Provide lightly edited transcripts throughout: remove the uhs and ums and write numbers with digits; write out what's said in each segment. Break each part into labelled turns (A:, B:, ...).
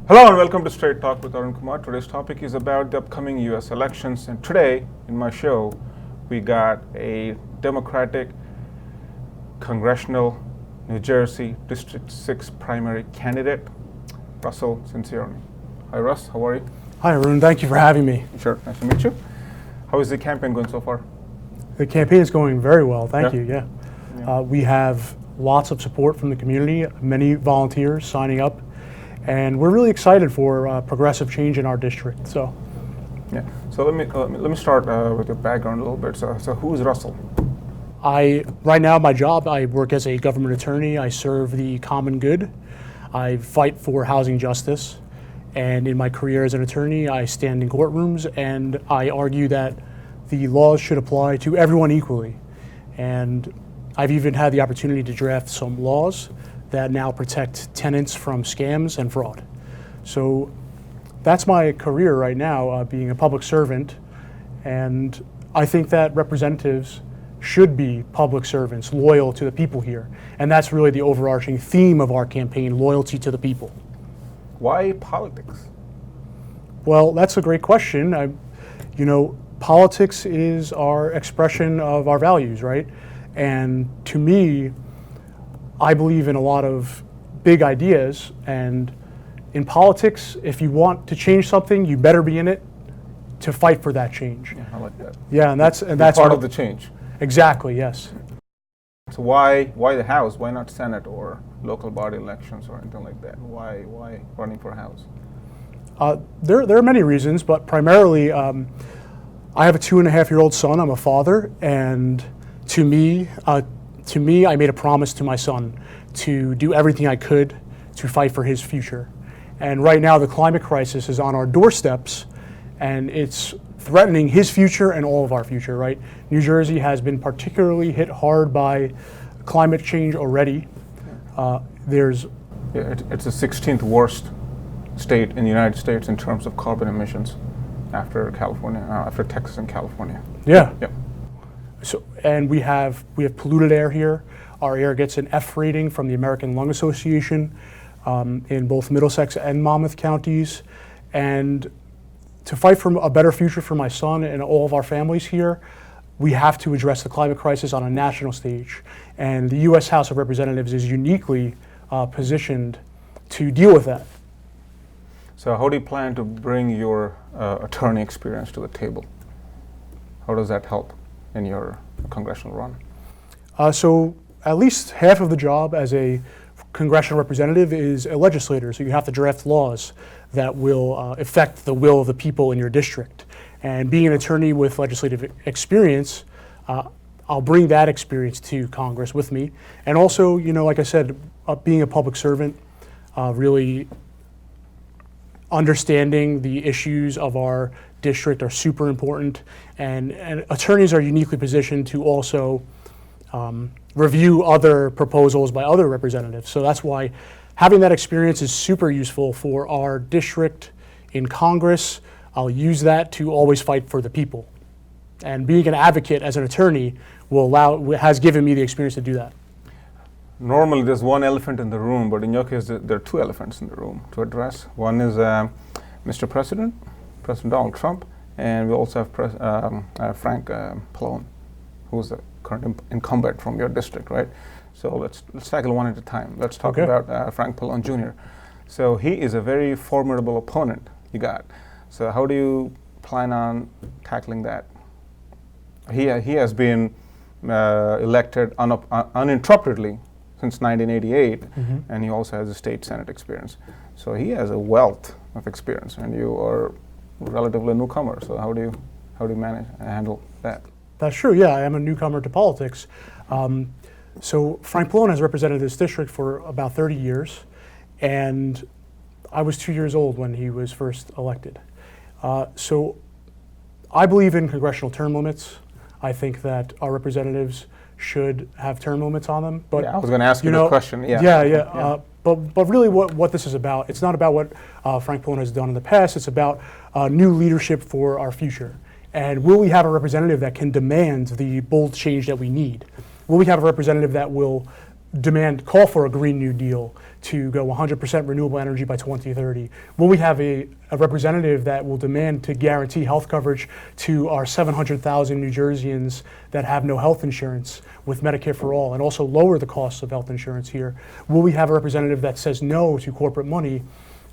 A: Hello and welcome to Straight Talk with Arun Kumar. Today's topic is about the upcoming US elections, and today in my show we got a Democratic Congressional New Jersey District 6 primary candidate, Russ Cirincione. Hi Russ, how are you?
B: Hi Arun, thank you for having me.
A: Sure, nice to meet you. How is the campaign going so far?
B: The campaign is going very well, thank
A: Yeah.
B: you, yeah. We have lots of support from the community, many volunteers signing up, and we're really excited for progressive change in our district. So
A: let me start with your background a little bit. So who is Russell?
B: Right now, my job, I work as a government attorney. I serve the common good. I fight for housing justice. And in my career as an attorney, I stand in courtrooms and I argue that the laws should apply to everyone equally. And I've even had the opportunity to draft some laws that now protect tenants from scams and fraud. So that's my career right now, being a public servant. And I think that representatives should be public servants, loyal to the people here. And that's really the overarching theme of our campaign, loyalty to the people.
A: Why politics?
B: Well, that's a great question. Politics is our expression of our values, right? And to me, I believe in a lot of big ideas, and in politics, if you want to change something, you better be in it to fight for that change.
A: Yeah, I like that.
B: Yeah, and that's
A: part of the change.
B: Exactly, yes.
A: So why the House? Why not Senate or local body elections or anything like that? Why running for House?
B: There are many reasons, but primarily, I have a 2.5-year-old son. I'm a father, and to me, I made a promise to my son to do everything I could to fight for his future. And right now, the climate crisis is on our doorsteps, and it's threatening his future and all of our future, right? New Jersey has been particularly hit hard by climate change already.
A: It's the 16th worst state in the United States in terms of carbon emissions after California, after Texas and California.
B: Yeah.
A: Yep.
B: So, and we have polluted air here. Our air gets an F rating from the American Lung Association in both Middlesex and Monmouth counties. And to fight for a better future for my son and all of our families here, we have to address the climate crisis on a national stage. And the U.S. House of Representatives is uniquely positioned to deal with that.
A: So how do you plan to bring your attorney experience to the table? How does that help in your congressional run?
B: So at least half of the job as a congressional representative is a legislator. So you have to draft laws that will affect the will of the people in your district. And being an attorney with legislative experience, I'll bring that experience to Congress with me. And also, like I said, being a public servant, really understanding the issues of our district are super important. And attorneys are uniquely positioned to also review other proposals by other representatives. So that's why having that experience is super useful for our district in Congress. I'll use that to always fight for the people. And being an advocate as an attorney has given me the experience to do that.
A: Normally there's one elephant in the room, but in your case there are two elephants in the room to address. One is Mr. President Donald Trump, and we also have Frank Pallone, who's the current incumbent from your district, right? So let's tackle one at a time. Let's talk about Frank Pallone Jr. So he is a very formidable opponent you got. So how do you plan on tackling that? He has been elected uninterruptedly since 1988, and he also has a state Senate experience. So he has a wealth of experience, and you are relatively a newcomer. So how do you handle that?
B: That's true. Yeah, I am a newcomer to politics. So Frank Pallone has represented this district for about 30 years, and I was 2 years old when he was first elected. So I believe in congressional term limits. I think that our representatives should have term limits on them. But
A: I was going to ask you the question.
B: But really what this is about, it's not about what Frank Pallone has done in the past. It's about new leadership for our future. And will we have a representative that can demand the bold change that we need? Will we have a representative that will call for a Green New Deal to go 100% renewable energy by 2030? Will we have a representative that will demand to guarantee health coverage to our 700,000 New Jerseyans that have no health insurance with Medicare for All, and also lower the costs of health insurance here? Will we have a representative that says no to corporate money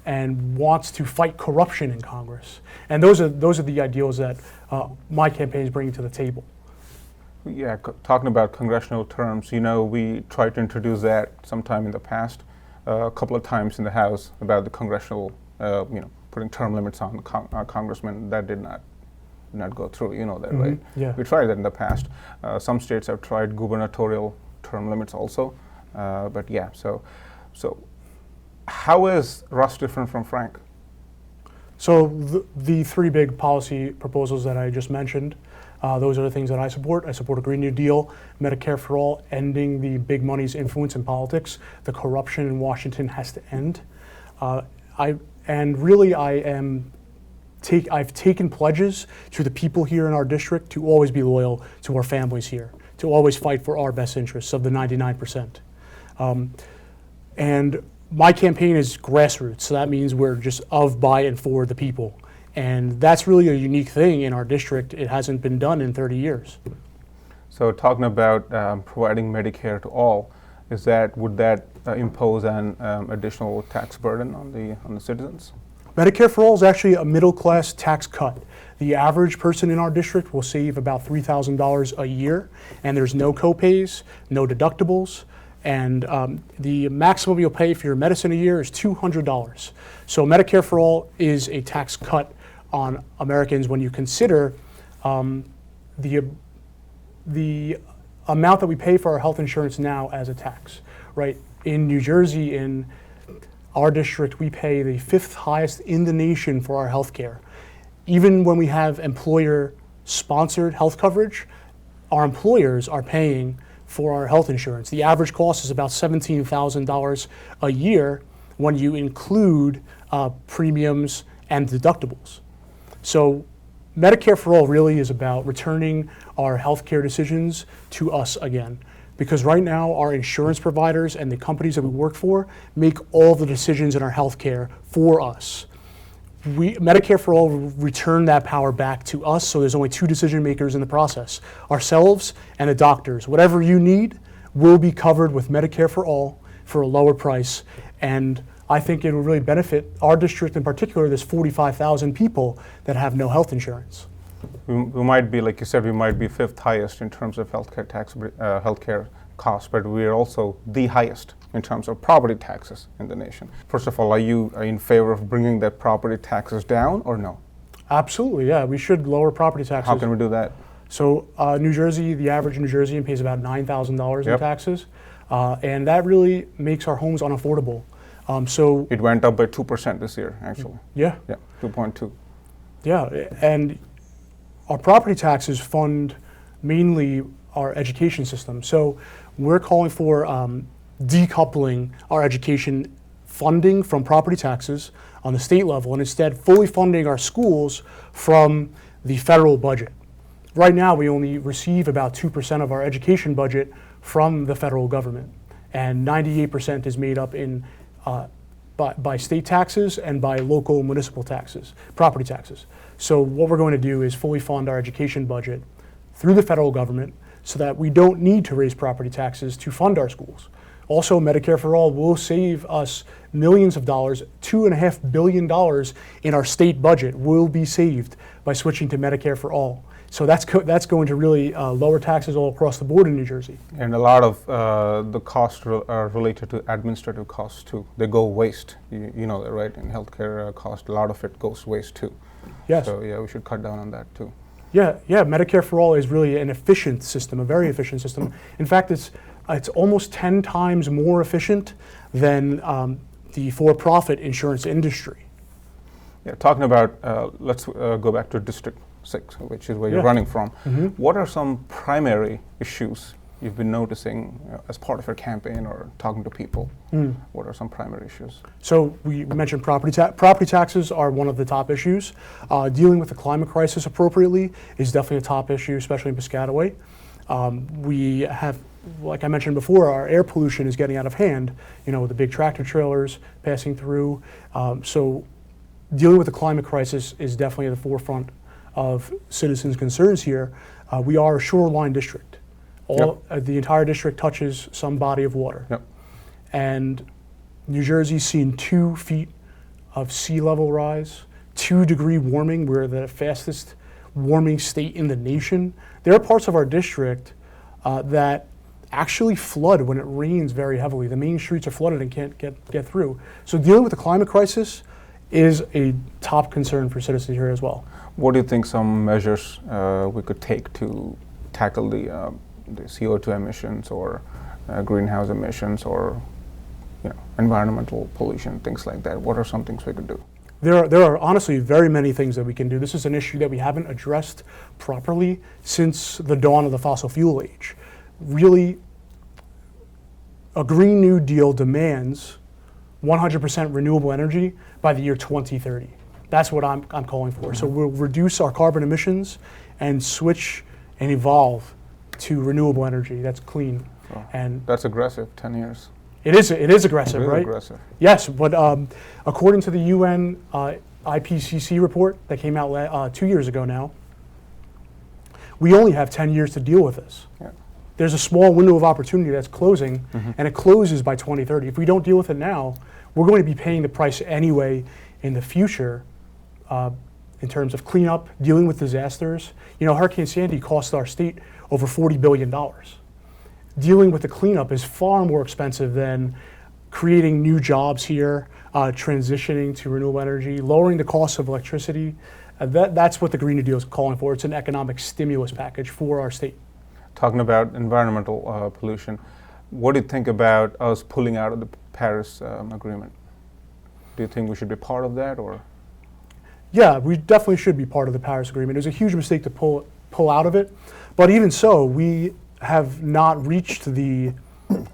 B: and wants to fight corruption in Congress? And those are the ideals that my campaign is bringing to the table.
A: Yeah, talking about congressional terms, we tried to introduce that sometime in the past, a couple of times in the House about the congressional, putting term limits on congressmen. That did not go through, that right?
B: Yeah.
A: We tried that in the past. Some states have tried gubernatorial term limits also, but yeah, so how is Russ different from Frank?
B: So the three big policy proposals that I just mentioned, those are the things that I support. I support a Green New Deal, Medicare for All, ending the big money's influence in politics. The corruption in Washington has to end. I've taken pledges to the people here in our district to always be loyal to our families here, to always fight for our best interests of the 99%. And my campaign is grassroots, so that means we're just of, by, and for the people. And that's really a unique thing in our district. It hasn't been done in 30 years.
A: So talking about providing Medicare to all, would that impose an additional tax burden on the citizens?
B: Medicare for All is actually a middle-class tax cut. The average person in our district will save about $3,000 a year, and there's no copays, no deductibles, and the maximum you'll pay for your medicine a year is $200. So Medicare for All is a tax cut on Americans when you consider the amount that we pay for our health insurance now as a tax, right? In New Jersey, in our district, we pay the 5th highest in the nation for our health care. Even when we have employer-sponsored health coverage, our employers are paying for our health insurance. The average cost is about $17,000 a year when you include premiums and deductibles. So Medicare for All really is about returning our healthcare decisions to us again. Because right now, our insurance providers and the companies that we work for make all the decisions in our healthcare for us. Medicare for All return that power back to us, so there's only two decision makers in the process, ourselves and the doctors. Whatever you need will be covered with Medicare for All for a lower price, and I think it will really benefit our district in particular. There's 45,000 people that have no health insurance.
A: We might be, like you said, we might be 5th highest in terms of healthcare costs, but we are also the highest in terms of property taxes in the nation. First of all, are you in favor of bringing the property taxes down or no?
B: Absolutely, yeah. We should lower property taxes.
A: How can we do that?
B: So New Jersey, the average New Jerseyan pays about $9,000
A: Yep.
B: in taxes, and that really makes our homes unaffordable. So
A: It went up by 2% this year, actually.
B: yeah,
A: 2.2.
B: yeah, and our property taxes fund mainly our education system. So we're calling for decoupling our education funding from property taxes on the state level, and instead fully funding our schools from the federal budget. Right now, we only receive about 2% of our education budget from the federal government, and 98% is made up in by state taxes and by local municipal taxes, property taxes. So what we're going to do is fully fund our education budget through the federal government so that we don't need to raise property taxes to fund our schools. Also, Medicare for All will save us millions of dollars. $2.5 billion in our state budget will be saved by switching to Medicare for All. So that's going to really lower taxes all across the board in New Jersey.
A: And a lot of the costs are related to administrative costs too. They go waste. You know that, right? In healthcare cost, a lot of it goes waste too.
B: Yes.
A: So yeah, we should cut down on that too.
B: Yeah. Medicare for All is really an efficient system, a very efficient system. In fact, it's almost 10 times more efficient than the for-profit insurance industry.
A: Yeah, talking about, let's go back to District 6, which is where you're running from.
B: Mm-hmm.
A: What are some primary issues you've been noticing as part of your campaign or talking to people? What are some primary issues? So
B: we mentioned property taxes are one of the top issues. Dealing with the climate crisis appropriately is definitely a top issue, especially in Piscataway. We have like I mentioned before, our air pollution is getting out of hand, with the big tractor trailers passing through. So dealing with the climate crisis is definitely at the forefront of citizens' concerns here. We are a shoreline district. The entire district touches some body of water.
A: Yep.
B: And New Jersey's seen 2 feet of sea level rise, 2-degree warming. We're the fastest warming state in the nation. There are parts of our district that actually flood when it rains very heavily. The main streets are flooded and can't get through. So dealing with the climate crisis is a top concern for citizens here as well.
A: What do you think some measures we could take to tackle the CO2 emissions or greenhouse emissions or environmental pollution, things like that? What are some things we could do?
B: There are honestly very many things that we can do. This is an issue that we haven't addressed properly since the dawn of the fossil fuel age. Really, a Green New Deal demands 100% renewable energy by the year 2030. That's what I'm calling for. Mm-hmm. So we'll reduce our carbon emissions and switch and evolve to renewable energy that's clean.
A: Oh,
B: and
A: that's aggressive, 10 years.
B: It is aggressive,
A: It is
B: right?
A: aggressive.
B: Yes, but according to the UN IPCC report that came out 2 years ago now, we only have 10 years to deal with this.
A: Yeah.
B: There's a small window of opportunity that's closing, and it closes by 2030. If we don't deal with it now, we're going to be paying the price anyway in the future in terms of cleanup, dealing with disasters. Hurricane Sandy cost our state over $40 billion. Dealing with the cleanup is far more expensive than creating new jobs here, transitioning to renewable energy, lowering the cost of electricity. That's what the Green New Deal is calling for. It's an economic stimulus package for our state.
A: Talking about environmental pollution, what do you think about us pulling out of the Paris Agreement? Do you think we should be part of that, or?
B: Yeah, we definitely should be part of the Paris Agreement. It was a huge mistake to pull out of it, but even so, we have not reached the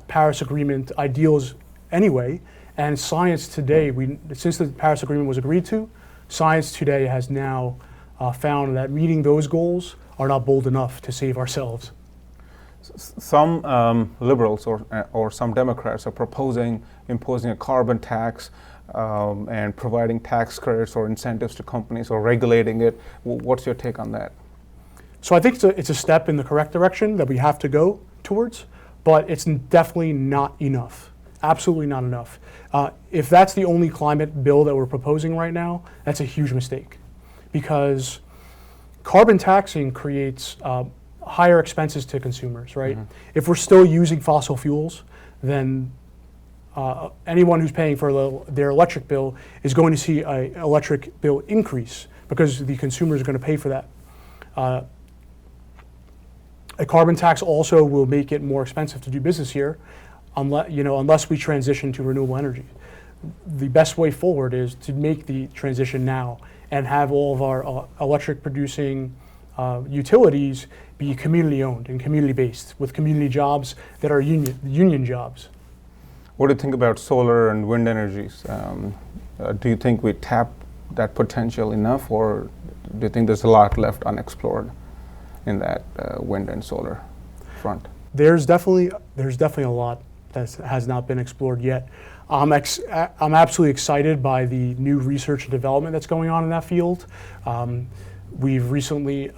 B: Paris Agreement ideals anyway, and science today, since the Paris Agreement was agreed to, science today has now found that meeting those goals are not bold enough to save ourselves.
A: Some liberals or some Democrats are proposing imposing a carbon tax and providing tax credits or incentives to companies or regulating it. What's your take on that?
B: So I think it's a step in the correct direction that we have to go towards, but it's definitely not enough. Absolutely not enough. If that's the only climate bill that we're proposing right now, that's a huge mistake, because carbon taxing creates higher expenses to consumers, right? Mm-hmm. If we're still using fossil fuels, then anyone who's paying for their electric bill is going to see an electric bill increase because the consumers are going to pay for that. A carbon tax also will make it more expensive to do business here, unless we transition to renewable energy. The best way forward is to make the transition now and have all of our electric producing utilities be community owned and community based with community jobs that are union jobs.
A: What do you think about solar and wind energies? Do you think we tap that potential enough, or do you think there's a lot left unexplored in that wind and solar front?
B: There's definitely a lot that has not been explored yet. I'm absolutely excited by the new research and development that's going on in that field. We've recently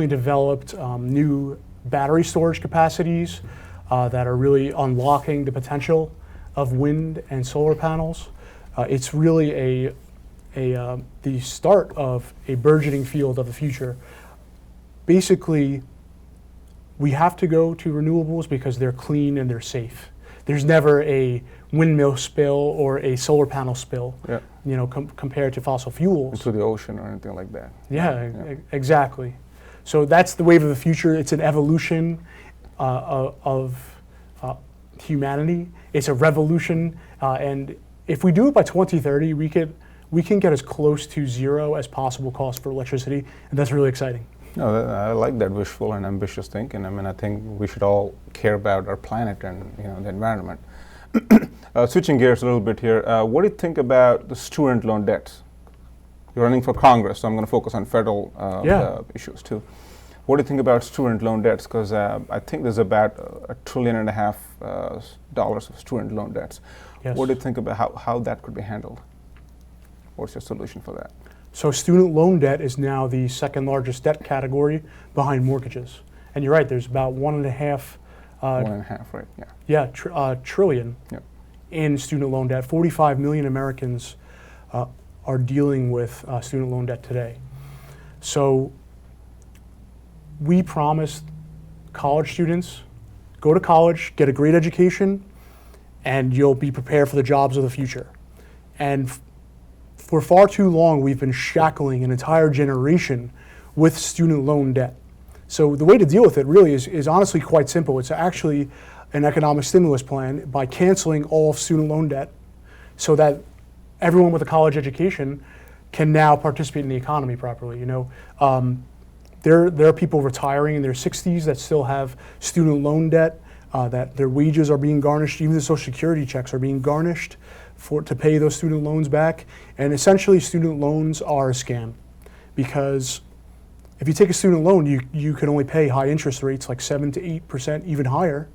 B: developed new battery storage capacities that are really unlocking the potential of wind and solar panels. It's really the start of a burgeoning field of the future. Basically, we have to go to renewables because they're clean and they're safe. There's never a windmill spill or a solar panel spill, compared to fossil fuels.
A: Into the ocean or anything like that.
B: Yeah. Exactly. So that's the wave of the future. It's an evolution of humanity. It's a revolution, and if we do it by 2030, we can get as close to zero as possible cost for electricity, and that's really exciting.
A: No, I like that wishful and ambitious thinking. I mean, I think we should all care about our planet and the environment. Switching gears a little bit here, what do you think about the student loan debts? You're running for Congress, so I'm going to focus on federal issues too. What do you think about student loan debts? Because I think there's about $1.5 trillion dollars of student loan debts.
B: Yes.
A: What do you think about how that could be handled? What's your solution for that?
B: So student loan debt is now the second largest debt category behind mortgages. And you're right, there's about $1.5
A: right?
B: trillion
A: Yep.
B: in student loan debt. 45 million Americans are dealing with student loan debt today. So we promised college students, go to college, get a great education, and you'll be prepared for the jobs of the future. And for far too long, we've been shackling an entire generation with student loan debt. So the way to deal with it really is honestly quite simple. It's actually an economic stimulus plan by canceling all student loan debt so that everyone with a college education can now participate in the economy properly. You know, there are people retiring in their 60s that still have student loan debt, that their wages are being garnished, even the Social Security checks are being garnished to pay those student loans back. And essentially student loans are a scam, because if you take a student loan, you can only pay high interest rates like 7 to 8%, even higher.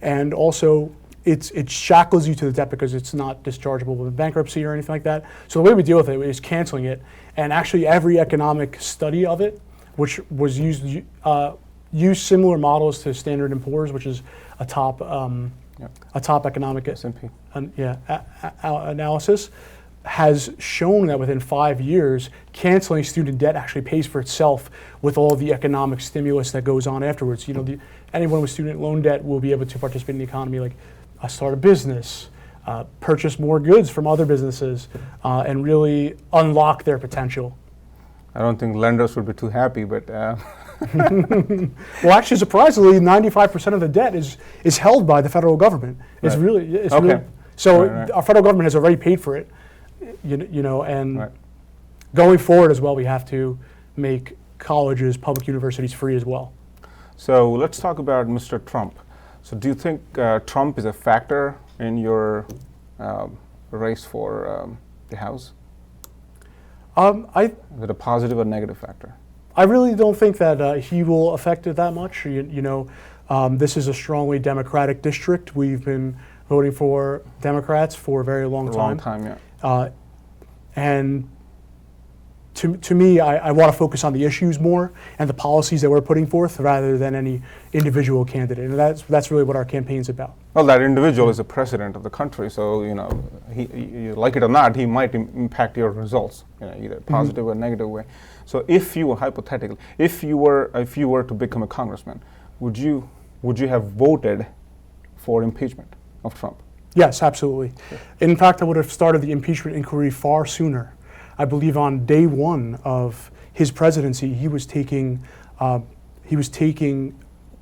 B: And also it shackles you to the debt because it's not dischargeable with bankruptcy or anything like that. So the way we deal with it is canceling it. And actually every economic study of it, which was used similar models to Standard & Poor's, which is a top economic
A: S&P.
B: Analysis, has shown that within 5 years, canceling student debt actually pays for itself with all the economic stimulus that goes on afterwards. You know, anyone with student loan debt will be able to participate in the economy, like start a business, purchase more goods from other businesses, and really unlock their potential.
A: I don't think lenders would be too happy, but
B: well, actually, surprisingly, 95% of the debt is held by the federal government. It's
A: Right.
B: really
A: Okay.
B: so
A: Right.
B: our federal government has already paid for it. You know, and
A: Right.
B: going forward as well, we have to make colleges, public universities free as well.
A: So let's talk about Mr. Trump. So do you think Trump is a factor in your race for the House? Is it a positive or negative factor?
B: I really don't think that he will affect it that much. You know, this is a strongly Democratic district. We've been voting for Democrats for a very long
A: A
B: time.
A: long time, yeah.
B: And to me, I want to focus on the issues more and the policies that we're putting forth rather than any individual candidate. And that's really what our campaign's about.
A: Well, that individual is the president of the country, so you know, he like it or not, he might impact your results, you know, either positive or negative way. So, if you were hypothetically, if you were to become a congressman, would you have voted for impeachment of Trump?
B: Yes, absolutely. In fact, I would have started the impeachment inquiry far sooner. I believe on day one of his presidency, he was taking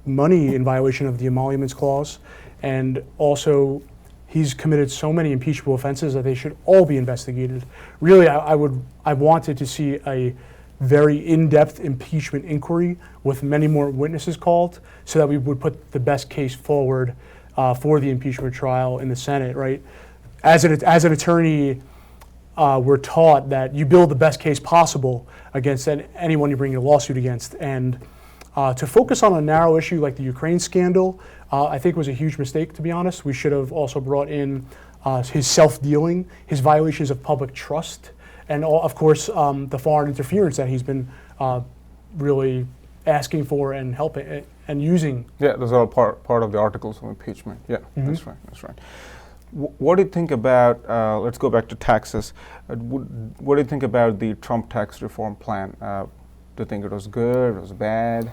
B: money in violation of the Emoluments Clause, and also he's committed so many impeachable offenses that they should all be investigated. Really, I wanted to see a very in-depth impeachment inquiry with many more witnesses called, so that we would put the best case forward for the impeachment trial in the Senate. Right? As an attorney, we're taught that you build the best case possible against anyone you bring a lawsuit against, and to focus on a narrow issue like the Ukraine scandal, I think was a huge mistake, to be honest. We should have also brought in his self-dealing, his violations of public trust, and of course the foreign interference that he's been really asking for and helping and using.
A: Yeah, those are all part of the articles of impeachment. Yeah, that's right. That's right. What do you think about, let's go back to taxes. What do you think about the Trump tax reform plan? Do you think it was good, it was bad?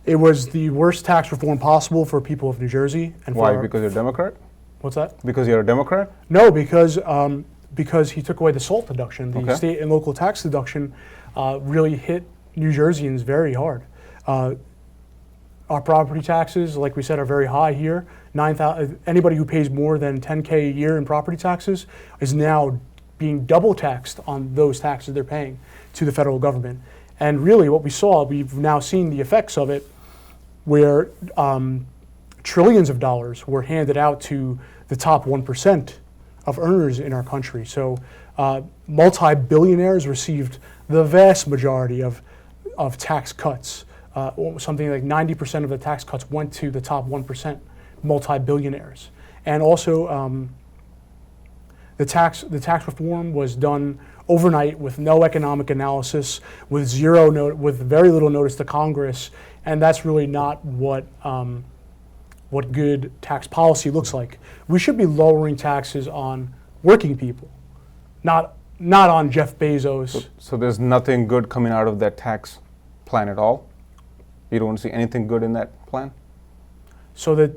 B: It was the worst tax reform possible for people of New Jersey. And
A: Why, because you're a Democrat?
B: What's that?
A: Because you're a Democrat?
B: No, because he took away the SALT deduction. The state and local tax deduction really hit New Jerseyans very hard. Our property taxes, like we said, are very high here. Anybody who pays more than $10K a year in property taxes is now being double taxed on those taxes they're paying to the federal government. And really what we saw, we've now seen the effects of it, where trillions of dollars were handed out to the top 1% of earners in our country. So multi-billionaires received the vast majority of tax cuts something like 90% of the tax cuts went to the top 1%, multi-billionaires. And also, the tax reform was done overnight with no economic analysis, with very little notice to Congress, and that's really not what good tax policy looks like. We should be lowering taxes on working people, not on Jeff Bezos.
A: So there's nothing good coming out of that tax plan at all? You don't see anything good in that plan?
B: So the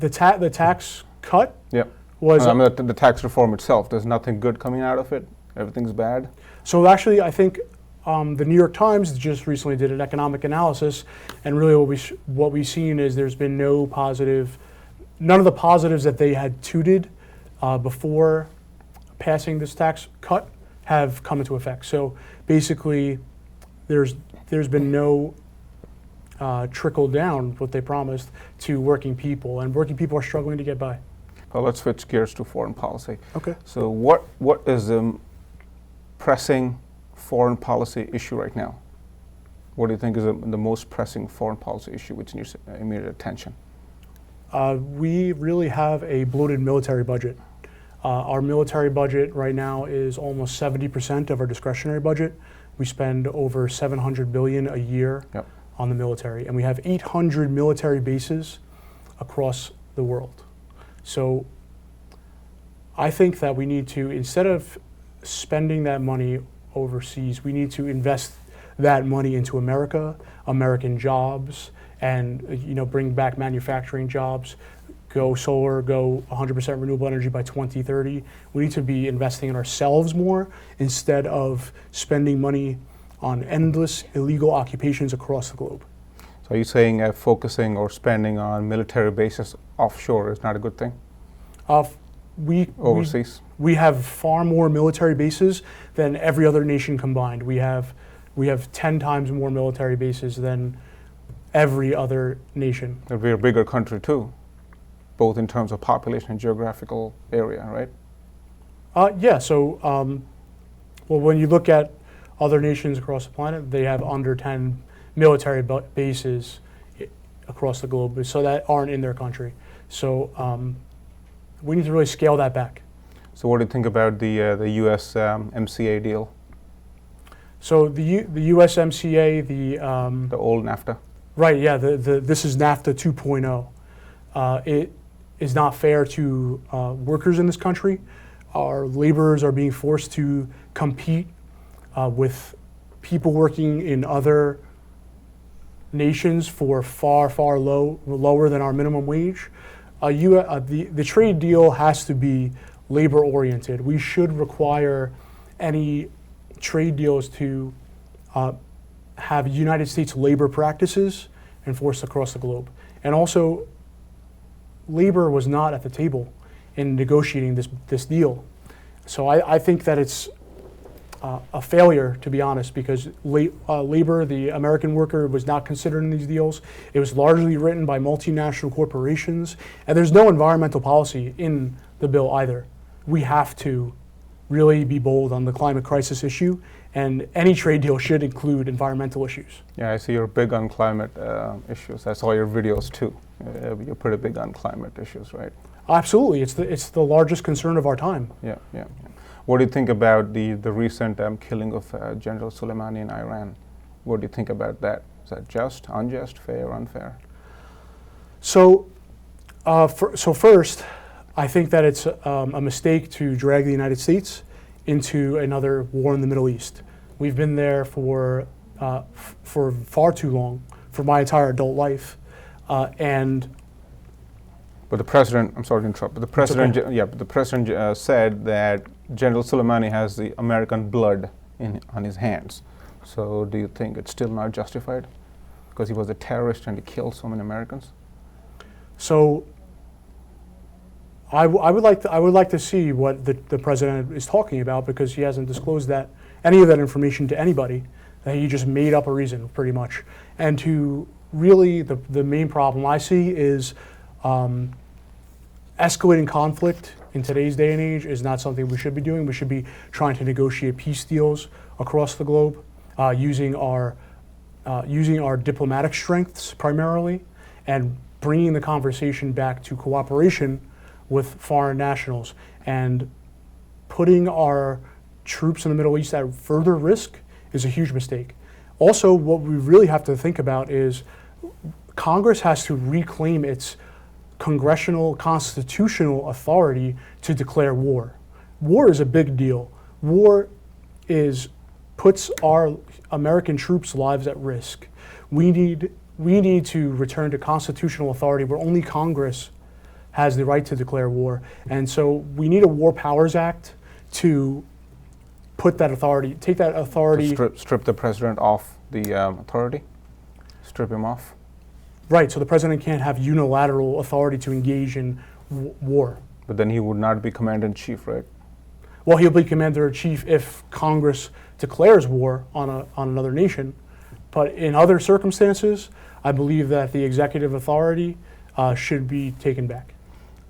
B: tax cut
A: Yep.
B: was...
A: I mean, the tax reform itself, there's nothing good coming out of it? Everything's bad?
B: So actually, I think the New York Times just recently did an economic analysis, and really what we've seen is there's been none of the positives that they had touted before passing this tax cut have come into effect. So basically, there's been no trickle down what they promised to working people, and working people are struggling to get by.
A: Well, let's switch gears to foreign policy.
B: Okay.
A: So what is the pressing foreign policy issue right now? What do you think is the most pressing foreign policy issue which needs immediate attention?
B: We really have a bloated military budget. Our military budget right now is almost 70% of our discretionary budget. We spend over $700 billion a year
A: Yep.
B: on the military, and we have 800 military bases across the world. So I think that we need to, instead of spending that money overseas, we need to invest that money into America, American jobs, and bring back manufacturing jobs, go solar, go 100% renewable energy by 2030. We need to be investing in ourselves more instead of spending money on endless illegal occupations across the globe.
A: So are you saying focusing or spending on military bases offshore is not a good thing? Overseas?
B: We have far more military bases than every other nation combined. We have 10 times more military bases than every other nation.
A: We're a bigger country too, both in terms of population and geographical area, right?
B: Yeah, so well, when you look at other nations across the planet, they have under 10 military bases across the globe, so that aren't in their country. So we need to really scale that back.
A: So what do you think about the U.S. MCA deal?
B: So the USMCA,
A: The old NAFTA?
B: right, yeah, this is NAFTA 2.0. It is not fair to workers in this country. Our laborers are being forced to compete with people working in other nations for far lower than our minimum wage. The trade deal has to be labor oriented. We should require any trade deals to have United States labor practices enforced across the globe. And also, labor was not at the table in negotiating this deal. So I think that it's a failure, to be honest, because labor, the American worker, was not considered in these deals. It was largely written by multinational corporations, and there's no environmental policy in the bill either. We have to really be bold on the climate crisis issue, and any trade deal should include environmental issues.
A: Yeah, I see you're big on climate issues. I saw your videos too. You're pretty big on climate issues, right?
B: Absolutely, it's the largest concern of our time.
A: Yeah. What do you think about the recent killing of General Soleimani in Iran? What do you think about that? Is that just, unjust, fair, unfair?
B: So first, I think that it's a mistake to drag the United States into another war in the Middle East. We've been there for far too long, for my entire adult life, and.
A: But the president, I'm sorry to interrupt, but the president,
B: okay.
A: but the president said that General Soleimani has the American blood on his hands. So do you think it's still not justified? Because he was a terrorist and he killed so many Americans?
B: So I would like to see what the president is talking about, because he hasn't disclosed any of that information to anybody. That he just made up a reason, pretty much. And to really, the main problem I see is escalating conflict in today's day and age is not something we should be doing. We should be trying to negotiate peace deals across the globe, using our using our diplomatic strengths primarily and bringing the conversation back to cooperation with foreign nationals, and putting our troops in the Middle East at further risk is a huge mistake. Also, what we really have to think about is Congress has to reclaim its congressional constitutional authority to declare war. War is a big deal. War puts our American troops' lives at risk. We need to return to constitutional authority where only Congress has the right to declare war. And so we need a War Powers Act to put that authority, take that authority.
A: Strip the president off the authority? Strip him off?
B: Right, so the president can't have unilateral authority to engage in war.
A: But then he would not be commander-in-chief, right?
B: Well, he'll be commander-in-chief if Congress declares war on another nation. But in other circumstances, I believe that the executive authority should be taken back.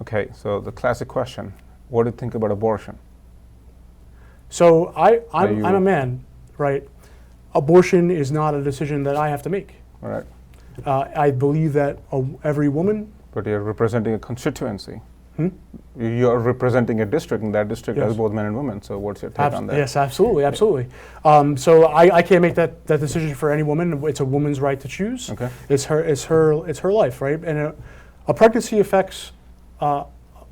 A: Okay, so the classic question, what do you think about abortion?
B: So I'm a man, right? Abortion is not a decision that I have to make.
A: All right.
B: I believe that every woman.
A: But you're representing a constituency. You're representing a district, and that district has both men and women. So what's your take on that?
B: Yes, absolutely, absolutely. So I can't make that decision for any woman. It's a woman's right to choose.
A: Okay.
B: It's her life, right? And a pregnancy affects a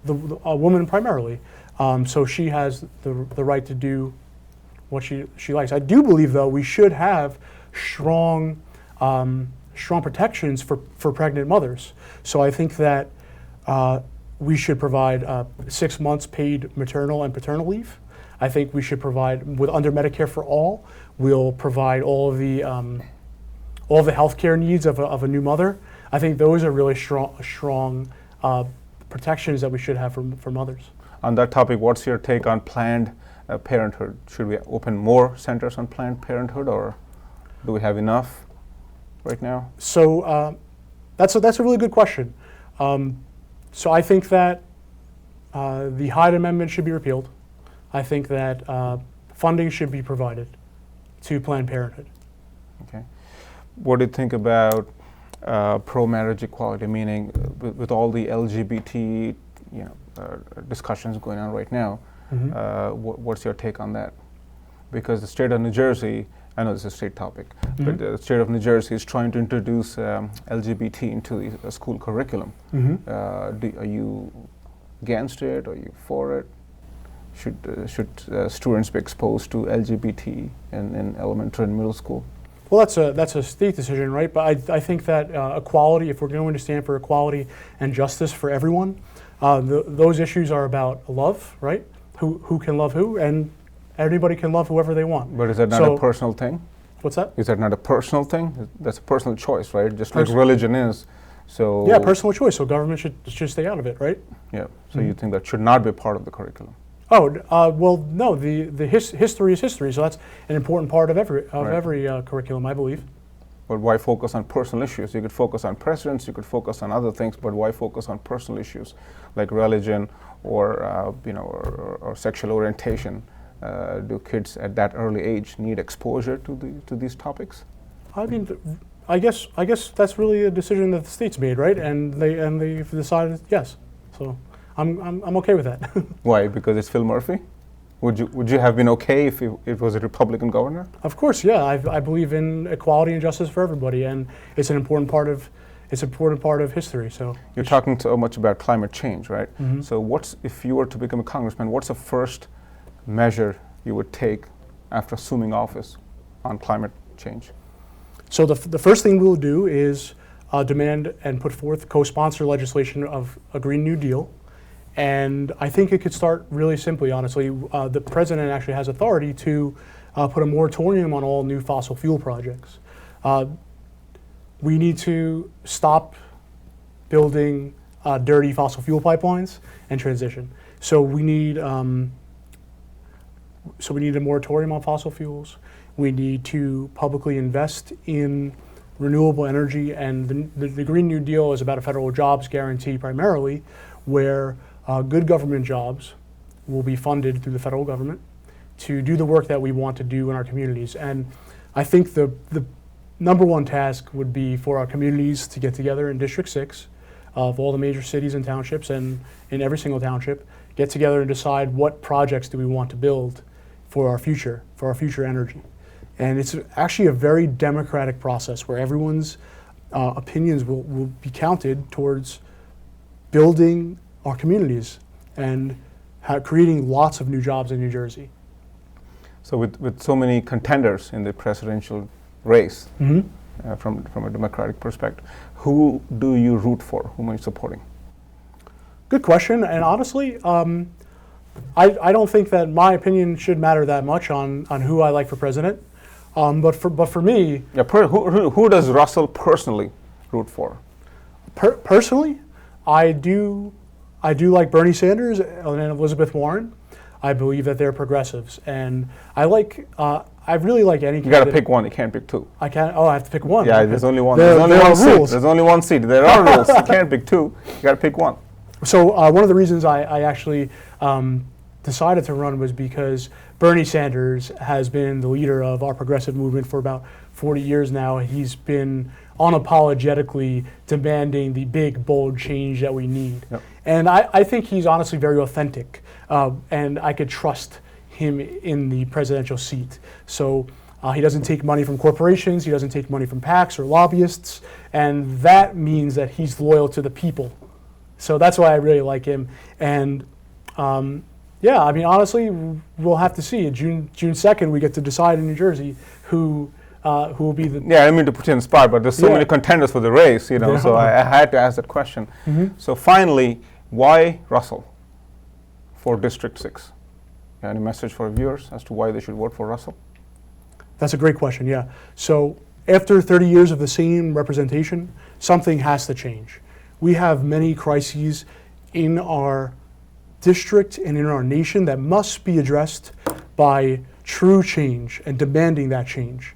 B: woman primarily. So she has the right to do what she likes. I do believe, though, we should have strong protections for pregnant mothers. So I think that we should provide 6 months paid maternal and paternal leave. I think we should provide, under Medicare for All, we'll provide all the healthcare needs of a new mother. I think those are really strong protections that we should have for mothers.
A: On that topic, what's your take on Planned Parenthood? Should we open more centers on Planned Parenthood, or do we have enough right now?
B: So that's a really good question. So I think that the Hyde Amendment should be repealed. I think that funding should be provided to Planned Parenthood.
A: Okay. What do you think about pro-marriage equality? Meaning, with all the LGBT, discussions going on right now, what's your take on that? Because the state of New Jersey, I know this is a state topic, but the state of New Jersey is trying to introduce LGBT into the school curriculum. Are you against it? Are you for it? Should students be exposed to LGBT in elementary and middle school?
B: Well, that's a state decision, right? But I think that equality, if we're going to stand for equality and justice for everyone, those issues are about love, right? Who can love who, and everybody can love whoever they want.
A: But is that not a personal thing?
B: What's that?
A: Is that not a personal thing? That's a personal choice, right? Just like religion is. So
B: yeah, personal choice. So government should stay out of it, right?
A: Yeah. So you think that should not be part of the curriculum?
B: Oh, well, no. The history is history. So that's an important part of every curriculum, I believe.
A: But why focus on personal issues? You could focus on presidents. You could focus on other things. But why focus on personal issues like religion or or sexual orientation? Do kids at that early age need exposure to these topics?
B: I mean, I guess that's really a decision that the state's made, right? And they've decided yes. So I'm okay with that.
A: Why? Because it's Phil Murphy? Would you have been okay if it was a Republican governor?
B: Of course, yeah. I believe in equality and justice for everybody, and it's an important part of history. So
A: you're talking so much about climate change, right? So if you were to become a congressman? What's the first measure you would take after assuming office on climate change?
B: So the first thing we'll do is demand and put forth co-sponsor legislation of a Green New Deal. And I think it could start really simply, honestly. The president actually has authority to put a moratorium on all new fossil fuel projects. We need to stop building dirty fossil fuel pipelines and transition. So we need a moratorium on fossil fuels. We need to publicly invest in renewable energy, and the Green New Deal is about a federal jobs guarantee primarily, where good government jobs will be funded through the federal government to do the work that we want to do in our communities. And I think the number one task would be for our communities to get together in District 6 of all the major cities and townships, and in every single township, get together and decide what projects do we want to build for our future energy. And it's actually a very democratic process where everyone's opinions will be counted towards building our communities and creating lots of new jobs in New Jersey.
A: So with so many contenders in the presidential race, from a Democratic perspective, who do you root for? Whom are you supporting?
B: Good question, and honestly, I don't think that my opinion should matter that much on who I like for president. But for me,
A: yeah, who does Russell personally root for?
B: Personally, I do like Bernie Sanders and Elizabeth Warren. I believe that they're progressives, and I really like any.
A: You got to pick one. You can't pick two.
B: I can't. Oh, I have to pick one.
A: Yeah,
B: okay.
A: there's only one.
B: There are
A: seat.
B: rules.
A: There's only one seat. There are rules. You can't pick two. You got to pick one.
B: So one of the reasons I actually decided to run was because Bernie Sanders has been the leader of our progressive movement for about 40 years now. He's been unapologetically demanding the big, bold change that we need. Yep. And I think he's honestly very authentic, and I could trust him in the presidential seat. So he doesn't take money from corporations, he doesn't take money from PACs or lobbyists, and that means that he's loyal to the people. So that's why I really like him. And yeah, I mean, honestly, we'll have to see. June 2nd, we get to decide in New Jersey who will be the...
A: Yeah, I didn't mean to put you on the spot, but there's so many contenders for the race, you know,
B: Yeah.
A: so I had to ask that question. So finally, why Russell for District 6? Any message for viewers as to why they should vote for Russell?
B: That's a great question, yeah. So after 30 years of the same representation, something has to change. We have many crises in our district and in our nation that must be addressed by true change and demanding that change.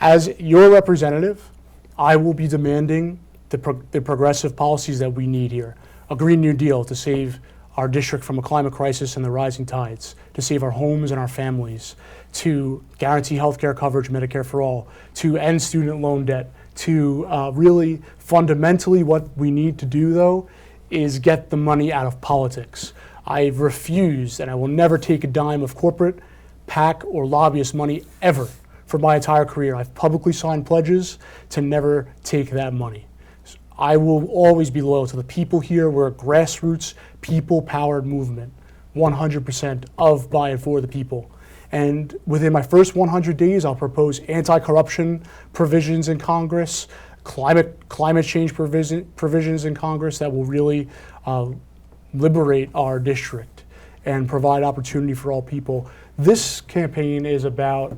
B: As your representative, I will be demanding the progressive policies that we need here. A Green New Deal to save our district from a climate crisis and the rising tides, to save our homes and our families, to guarantee healthcare coverage, Medicare for all, to end student loan debt, to really fundamentally what we need to do though is get the money out of politics. I've refused and I will never take a dime of corporate, PAC, or lobbyist money ever for my entire career. I've publicly signed pledges to never take that money. I will always be loyal to the people here. We're a grassroots, people-powered movement, 100% of, by, and for the people. And within my first 100 days, I'll propose anti-corruption provisions in Congress, climate change provisions in Congress that will really liberate our district and provide opportunity for all people. This campaign is about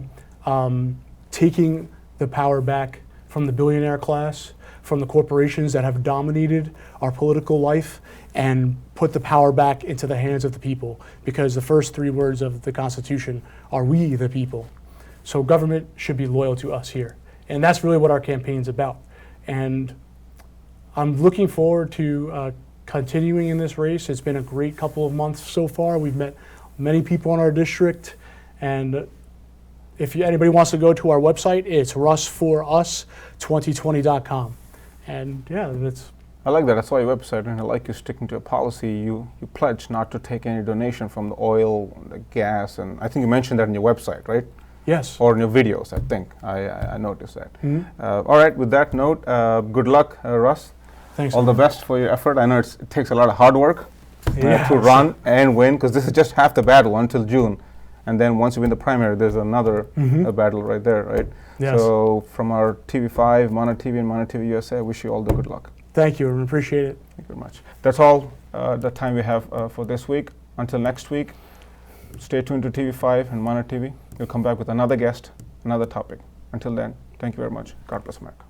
B: taking the power back from the billionaire class, from the corporations that have dominated our political life, and put the power back into the hands of the people, because the first three words of the Constitution are "we the people." So government should be loyal to us here. And that's really what our campaign's about. And I'm looking forward to continuing in this race. It's been a great couple of months so far. We've met many people in our district, and if anybody wants to go to our website, it's russforus2020.com. And yeah, that's...
A: I like that. I saw your website, and I like you sticking to a policy. You pledge not to take any donation from the oil, the gas, and I think you mentioned that in your website, right?
B: Yes.
A: Or in your videos, I think. I noticed that. All right, with that note, good luck, Russ.
B: Thanks.
A: All the best for your effort. I know it takes a lot of hard work to run and win, because this is just half the battle until June. And then once you win the primary, there's another battle right there, right?
B: Yes.
A: So from our TV5, Mono TV, and Mono TV USA, I wish you all the good luck.
B: Thank you, I appreciate it.
A: Thank you very much. That's all the time we have for this week. Until next week, stay tuned to TV5 and Mono TV. We'll come back with another guest, another topic. Until then, thank you very much. God bless America.